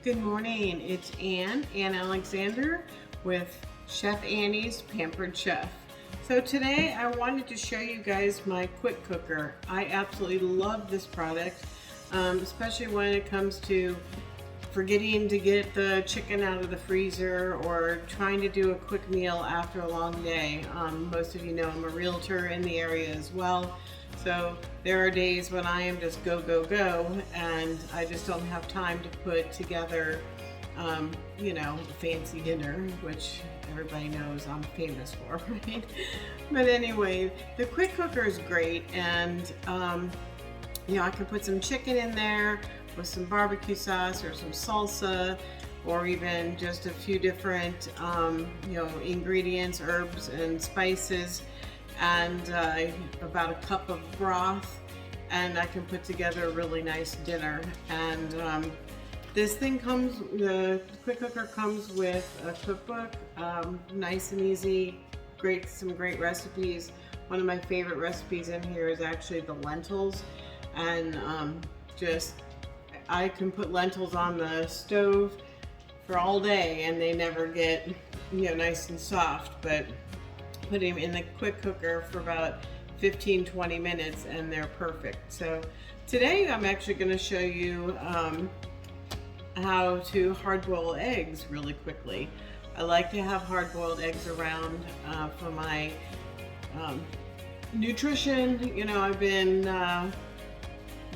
Good morning, it's Ann Alexander with Chef Annie's Pampered Chef. So today I wanted to show you guys my quick cooker. I absolutely love this product, especially when it comes to forgetting to get the chicken out of the freezer or trying to do a quick meal after a long day. Most of you know I'm a realtor in the area as well. So there are days when I am just go, go, go, and I just don't have time to put together, a fancy dinner, which everybody knows I'm famous for, right? But anyway, the quick cooker is great, and I can put some chicken in there with some barbecue sauce or some salsa, or even just a few different, ingredients, herbs and spices, and about a cup of broth, and I can put together a really nice dinner. And the quick cooker comes with a cookbook, nice and easy, some great recipes. One of my favorite recipes in here is actually the lentils, and I can put lentils on the stove for all day and they never get nice and soft, but put them in the quick cooker for about 15-20 minutes and they're perfect. So today I'm actually going to show you how to hard-boil eggs really quickly. I like to have hard-boiled eggs around for my nutrition. I've been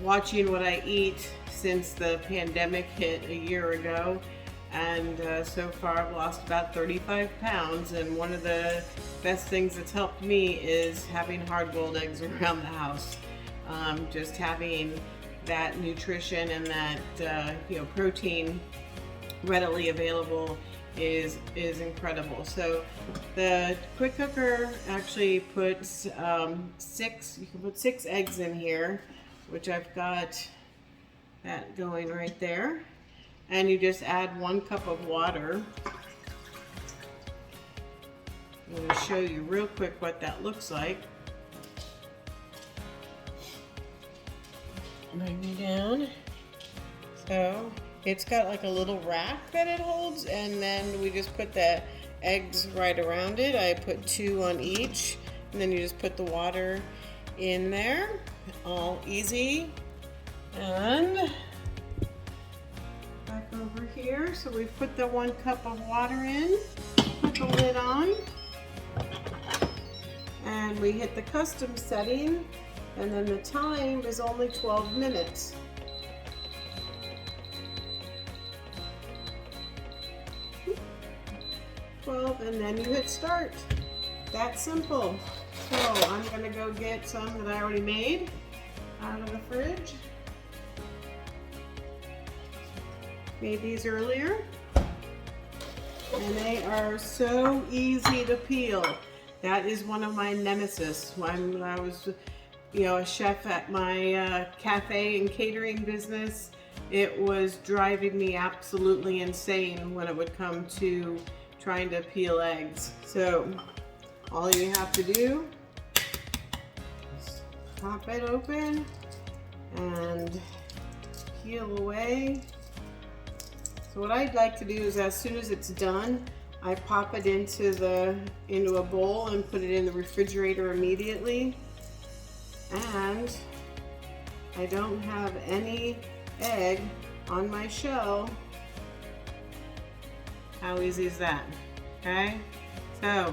watching what I eat since the pandemic hit a year ago, and so far I've lost about 35 pounds, and one of the best things that's helped me is having hard-boiled eggs around the house. Just having that nutrition and that protein readily available is incredible. So the quick cooker actually puts you can put 6 eggs in here, which I've got that going right there, and you just add 1 cup of water. I'm going to show you real quick what that looks like. Bring me down. So it's got like a little rack that it holds, and then we just put the eggs right around it. I put 2 on each, and then you just put the water in there. All easy. And back over here, so we've put the 1 cup of water in, put the lid on, and we hit the custom setting, and then the time is only 12 minutes. And then you hit start. That's simple. So I'm gonna go get some that I already made out of the fridge. Made these earlier, and they are so easy to peel. That is one of my nemesis. When I was a chef at my cafe and catering business, it was driving me absolutely insane when it would come to trying to peel eggs. So all you have to do is pop it open and peel away. So what I'd like to do is, as soon as it's done, I pop it into a bowl and put it in the refrigerator immediately. And I don't have any egg on my shell. How easy is that? Okay, so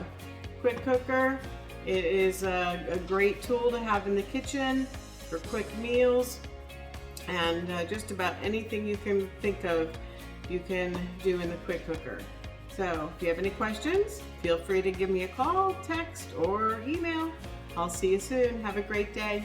quick cooker, it is a great tool to have in the kitchen for quick meals, and just about anything you can think of you can do in the quick cooker. So if you have any questions, feel free to give me a call, text, or email. I'll see you soon. Have a great day.